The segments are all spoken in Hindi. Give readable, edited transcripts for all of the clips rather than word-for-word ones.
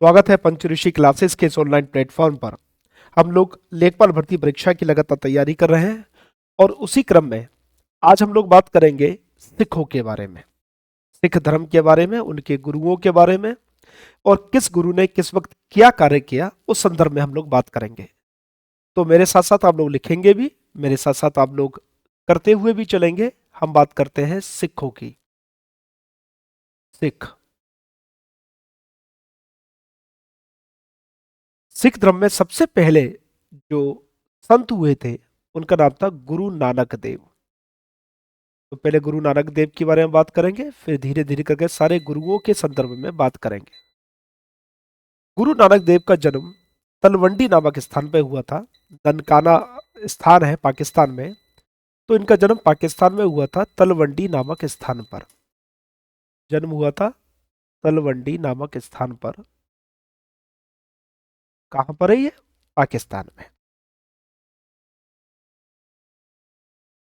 स्वागत है पंचऋषि क्लासेस के इस ऑनलाइन प्लेटफॉर्म पर। हम लोग लेखपाल भर्ती परीक्षा की लगातार तैयारी कर रहे हैं और उसी क्रम में आज हम लोग बात करेंगे सिखों के बारे में, सिख धर्म के बारे में, उनके गुरुओं के बारे में और किस गुरु ने किस वक्त क्या कार्य किया उस संदर्भ में हम लोग बात करेंगे। तो मेरे साथ साथ आप लोग लिखेंगे भी, मेरे साथ साथ आप लोग करते हुए भी चलेंगे। हम बात करते हैं सिखों की। सिख सिख धर्म में सबसे पहले जो संत हुए थे उनका नाम था गुरु नानक देव। तो पहले गुरु नानक देव के बारे में बात करेंगे, फिर धीरे धीरे करके सारे गुरुओं के संदर्भ में बात करेंगे। गुरु नानक देव का जन्म तलवंडी नामक स्थान पर हुआ था। ननकाना स्थान है पाकिस्तान में। तो इनका जन्म पाकिस्तान में हुआ था, तलवंडी नामक स्थान पर जन्म हुआ था। तलवंडी नामक स्थान पर कहां पर है ये? पाकिस्तान में।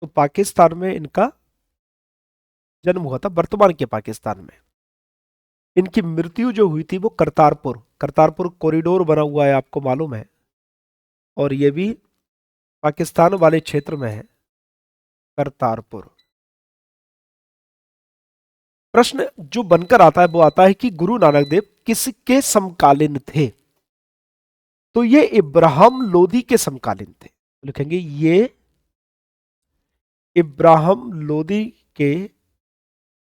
तो पाकिस्तान में इनका जन्म हुआ था, वर्तमान के पाकिस्तान में। इनकी मृत्यु जो हुई थी वो करतारपुर करतारपुर कॉरिडोर बना हुआ है, आपको मालूम है, और ये भी पाकिस्तान वाले क्षेत्र में है, करतारपुर। प्रश्न जो बनकर आता है वो आता है कि गुरु नानक देव किसके समकालीन थे? तो ये इब्राहिम लोदी के समकालीन थे। लिखेंगे ये इब्राहिम लोदी के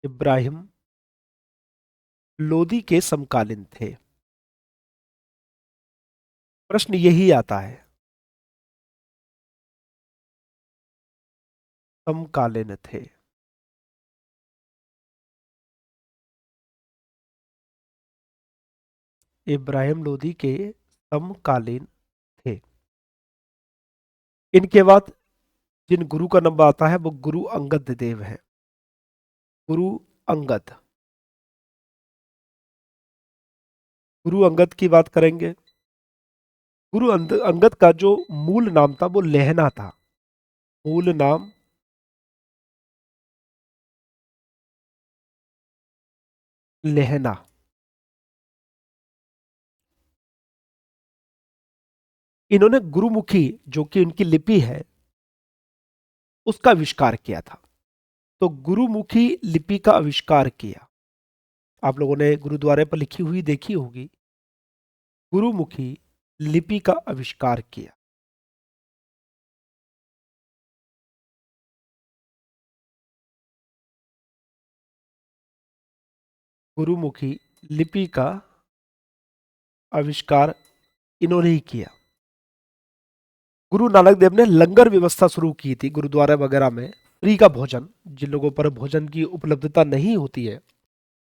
इब्राहिम लोदी के समकालीन थे। प्रश्न यही आता है, समकालीन थे। इब्राहिम लोदी के समकालीन थे। इनके बाद जिन गुरु का नंबर आता है वो गुरु अंगद देव है। गुरु अंगद गुरु अंगद की बात करेंगे। अंगद का जो मूल नाम था वो लेहना था। मूल नाम लेहना। इन्होंने गुरुमुखी जो कि इनकी लिपि है उसका आविष्कार किया था। तो गुरुमुखी लिपि का आविष्कार किया। आप लोगों ने गुरुद्वारे पर लिखी हुई देखी होगी। गुरुमुखी लिपि का आविष्कार किया। गुरुमुखी लिपि का आविष्कार इन्होंने ही किया। गुरु नानक देव ने लंगर व्यवस्था शुरू की थी गुरुद्वारा वगैरह में, फ्री का भोजन। जिन लोगों पर भोजन की उपलब्धता नहीं होती है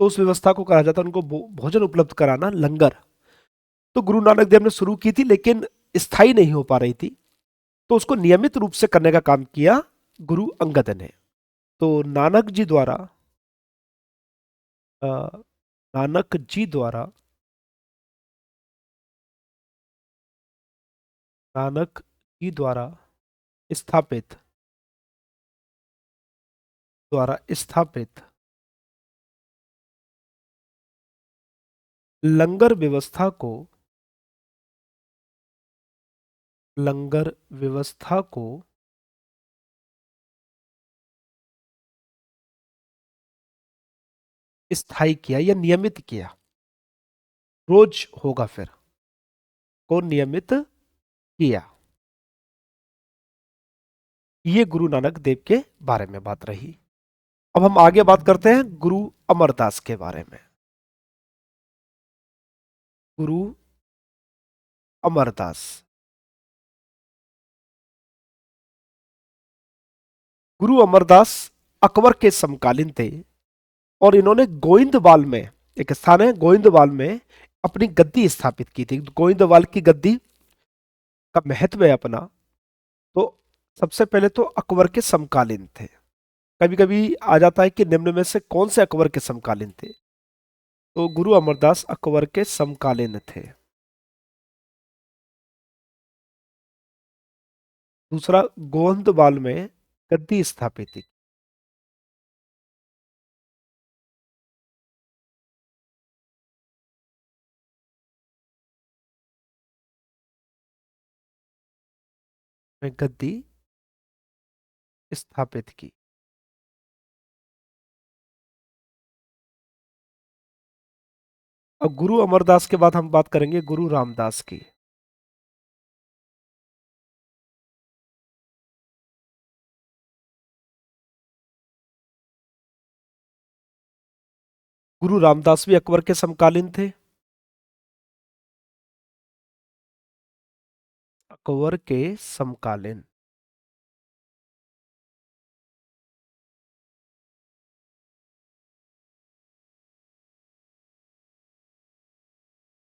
तो उस व्यवस्था को कहा जाता है उनको भोजन उपलब्ध कराना, लंगर। तो गुरु नानक देव ने शुरू की थी लेकिन स्थायी नहीं हो पा रही थी, तो उसको नियमित रूप से करने का काम किया गुरु अंगद ने। तो अ, नानक जी द्वारा नानक जी स्थापित द्वारा स्थापित लंगर व्यवस्था को लंगर व्यवस्था को स्थायी किया या नियमित किया। रोज होगा फिर, को नियमित किया। ये गुरु नानक देव के बारे में बात रही। अब हम आगे बात करते हैं गुरु अमरदास के बारे में। गुरु अमरदास गुरु अमरदास अकबर के समकालीन थे और इन्होंने गोइंदवाल में, एक स्थान है गोइंदवाल में, अपनी गद्दी स्थापित की थी। गोइंदवाल की गद्दी का महत्व है अपना। तो सबसे पहले तो अकबर के समकालीन थे। कभी कभी आ जाता है कि निम्न में से कौन से अकबर के समकालीन थे? तो गुरु अमरदास अकबर के समकालीन थे। दूसरा, गोंदवाल में गद्दी स्थापित की। में गद्दी स्थापित की। अब गुरु अमरदास के बाद हम बात करेंगे गुरु रामदास की। गुरु रामदास भी अकबर के समकालीन थे। अकबर के समकालीन।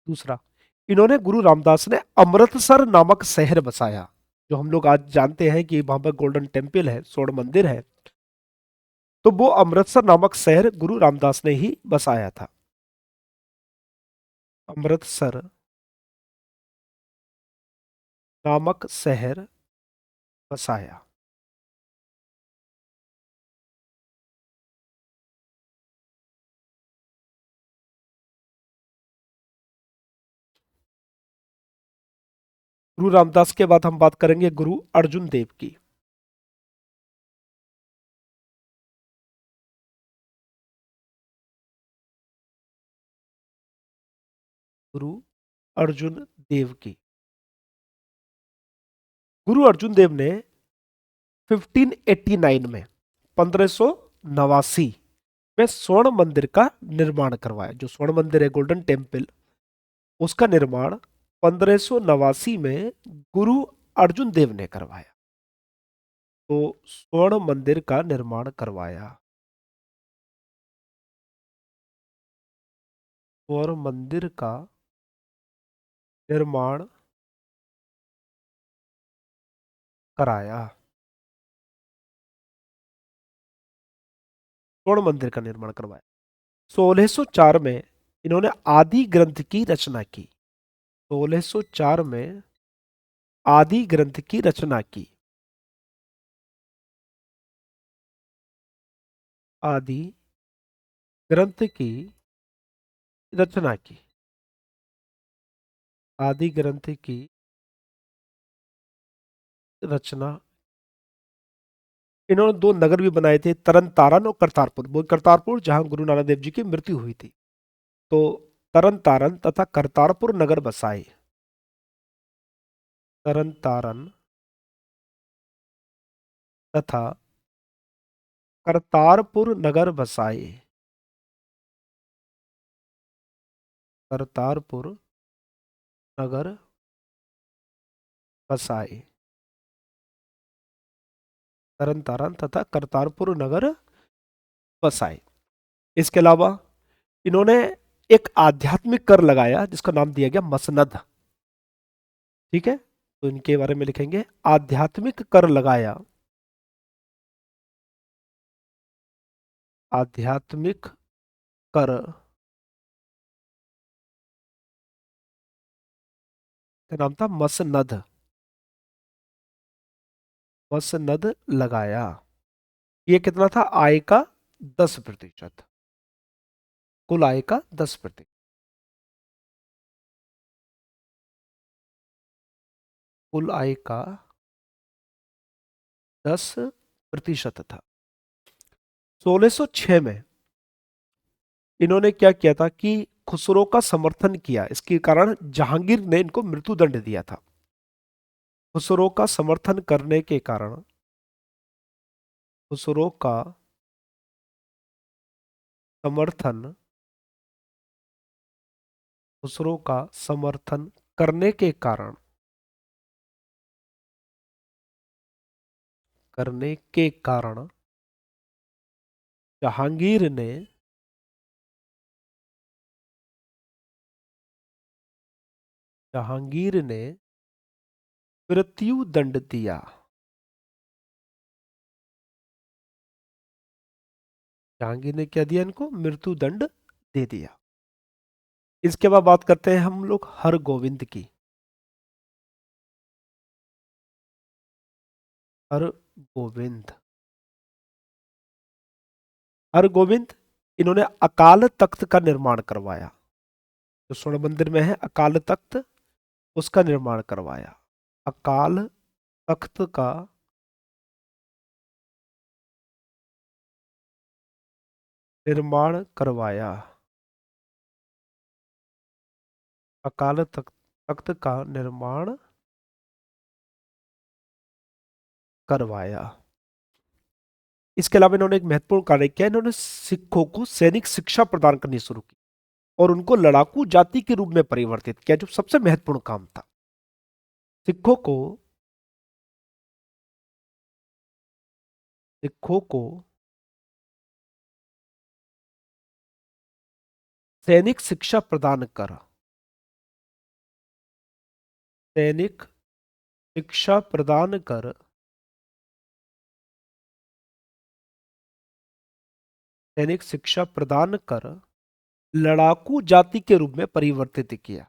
दूसरा, इन्होंने गुरु रामदास ने अमृतसर नामक शहर बसाया, जो हम लोग आज जानते हैं कि वहां पर गोल्डन टेम्पल है, स्वर्ण मंदिर है। तो वो अमृतसर नामक शहर गुरु रामदास ने ही बसाया था। अमृतसर नामक शहर बसाया। गुरु रामदास के बाद हम बात करेंगे गुरु अर्जुन देव की। गुरु अर्जुन देव की। गुरु अर्जुन देव ने 1589 में 1589 में स्वर्ण मंदिर का निर्माण करवाया। जो स्वर्ण मंदिर है, गोल्डन टेम्पल, उसका निर्माण 1589 में गुरु अर्जुन देव ने करवाया। तो स्वर्ण मंदिर का निर्माण करवाया। स्वर्ण मंदिर का निर्माण कराया। स्वर्ण मंदिर का निर्माण करवाया। 1604 में इन्होंने आदि ग्रंथ की रचना की। 1604 में आदि ग्रंथ की रचना की। आदि ग्रंथ की रचना की। आदि ग्रंथ की रचना। इन्होंने दो नगर भी बनाए थे, तरन तारन और करतारपुर। वो करतारपुर जहां गुरु नानक देव जी की मृत्यु हुई थी। तो तरन तारन तथा करतारपुर नगर बसाए। तरन तारन तथा करतारपुर नगर बसाए। करतारपुर नगर बसाए। तरन तारन तथा करतारपुर नगर बसाए। इसके अलावा इन्होंने एक आध्यात्मिक कर लगाया जिसका नाम दिया गया मसनद। ठीक है, तो इनके बारे में लिखेंगे, आध्यात्मिक कर लगाया। आध्यात्मिक कर का नाम था मसनद। मसनद लगाया। ये कितना था? आय का 10%। कुल आय का 10%। कुल आय का 10% था। 1606 में इन्होंने क्या किया था कि खुसरो का समर्थन किया। इसके कारण जहांगीर ने इनको मृत्यु दंड दिया था। खुसरो का समर्थन करने के कारण, खुसरो का समर्थन, खुसरो का समर्थन करने के कारण, करने के कारण जहांगीर ने, जहांगीर ने मृत्यु दंड दिया। जहांगीर ने क्या दिया? इनको मृत्यु दंड दे दिया। इसके बाद बात करते हैं हम लोग हरगोविंद की। हरगोविंद। हरगोविंद, इन्होंने अकाल तख्त का निर्माण करवाया। जो स्वर्ण मंदिर में है अकाल तख्त, उसका निर्माण करवाया। अकाल तख्त का निर्माण करवाया। अकाल तख्त का निर्माण करवाया। इसके अलावा इन्होंने एक महत्वपूर्ण कार्य किया, इन्होंने सिखों को सैनिक शिक्षा प्रदान करनी शुरू की और उनको लड़ाकू जाति के रूप में परिवर्तित किया, जो सबसे महत्वपूर्ण काम था। सिखों को सिखों को सैनिक शिक्षा प्रदान कर सैनिक शिक्षा प्रदान कर सैनिक शिक्षा प्रदान कर लड़ाकू जाति के रूप में परिवर्तित किया।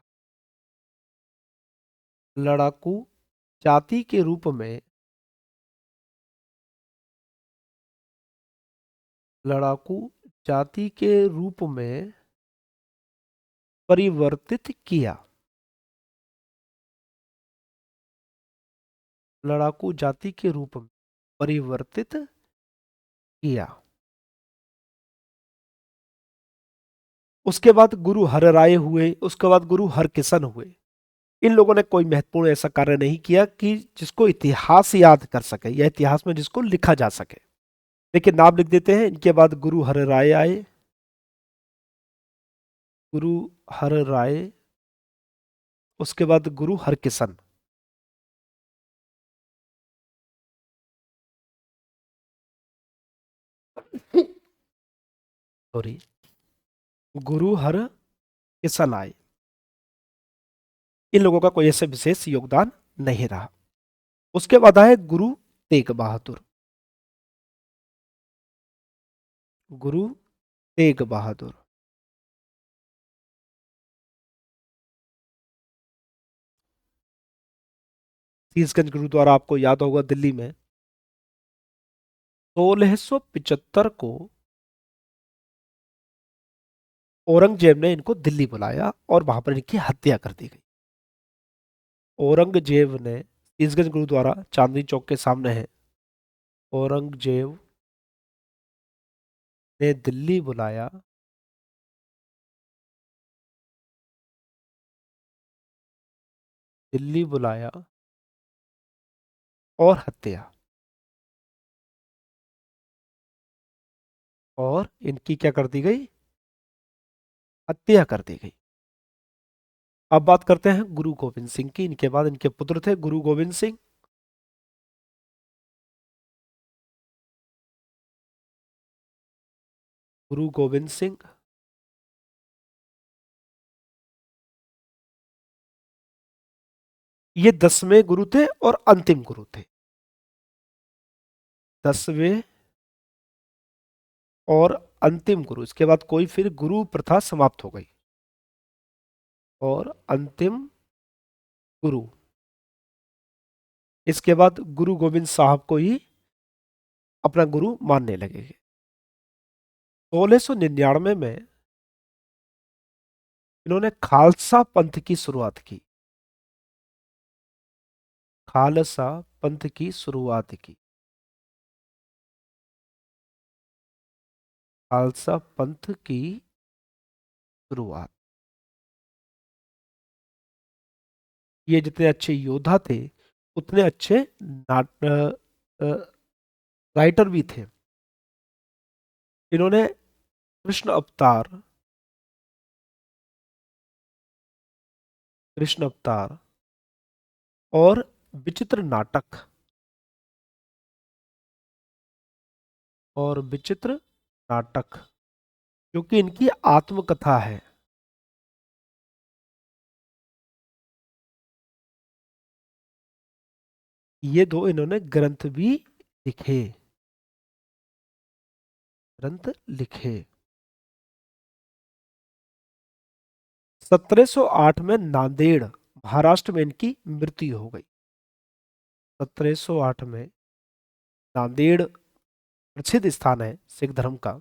लड़ाकू जाति के रूप में लड़ाकू जाति के रूप में परिवर्तित किया। लड़ाकू जाति के रूप में परिवर्तित किया। उसके बाद गुरु हरराय हुए, उसके बाद गुरु हरकिशन हुए। इन लोगों ने कोई महत्वपूर्ण ऐसा कार्य नहीं किया कि जिसको इतिहास याद कर सके या इतिहास में जिसको लिखा जा सके। लेकिन नाम लिख देते हैं। इनके बाद गुरु हरराय आए। गुरु हरराय, उसके बाद गुरु हरकिशन। सॉरी, गुरु हरकिशन आए। इन लोगों का कोई ऐसे विशेष योगदान नहीं रहा। उसके बाद आए गुरु तेग बहादुर। गुरु तेग बहादुर शीशगंज गुरुद्वारा आपको याद होगा, दिल्ली में 1675 को औरंगजेब ने इनको दिल्ली बुलाया और वहां पर इनकी हत्या कर दी गई। औरंगजेब ने, शीशगंज गुरुद्वारा चांदनी चौक के सामने है, औरंगजेब ने दिल्ली बुलाया दिल्ली बुलाया और हत्या, और इनकी क्या कर दी गई? हत्या कर दी गई। अब बात करते हैं गुरु गोविंद सिंह की। इनके बाद इनके पुत्र थे गुरु गोविंद सिंह। गुरु गोविंद सिंह ये 10वें गुरु थे और अंतिम गुरु थे। 10वें और अंतिम गुरु। इसके बाद कोई फिर गुरु प्रथा समाप्त हो गई। और अंतिम गुरु, इसके बाद गुरु गोविंद साहब को ही अपना गुरु मानने लगे। 1699 में इन्होंने खालसा पंथ की शुरुआत की। खालसा पंथ की शुरुआत की। खालसा पंथ की शुरुआत। ये जितने अच्छे योद्धा थे उतने अच्छे नाट राइटर भी थे। इन्होंने कृष्ण अवतार कृष्ण अवतार और विचित्र नाटक विचित्र नाटक जो कि इनकी आत्मकथा है, ये दो इन्होंने लिखे ग्रंथ लिखे। 1708 में नांदेड़ महाराष्ट्र में इनकी मृत्यु हो गई। 1708 में नांदेड़ प्रसिद्ध स्थान है सिख धर्म का।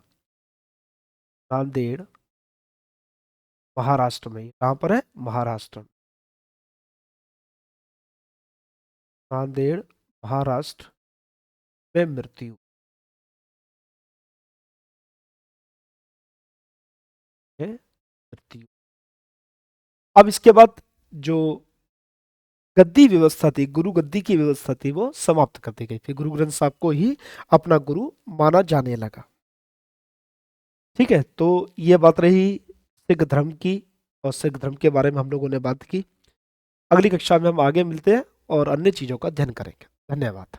नांदेड़ महाराष्ट्र में, कहां पर है? महाराष्ट्र में। नांदेड़ महाराष्ट्र में मृत्यु में मृत्यु। अब इसके बाद जो गद्दी व्यवस्था थी, गुरु गद्दी की व्यवस्था थी, वो समाप्त कर दी गई। फिर गुरु ग्रंथ साहब को ही अपना गुरु माना जाने लगा। ठीक है, तो ये बात रही सिख धर्म की, और सिख धर्म के बारे में हम लोगों ने बात की। अगली कक्षा में हम आगे मिलते हैं और अन्य चीजों का अध्ययन करेंगे। धन्यवाद।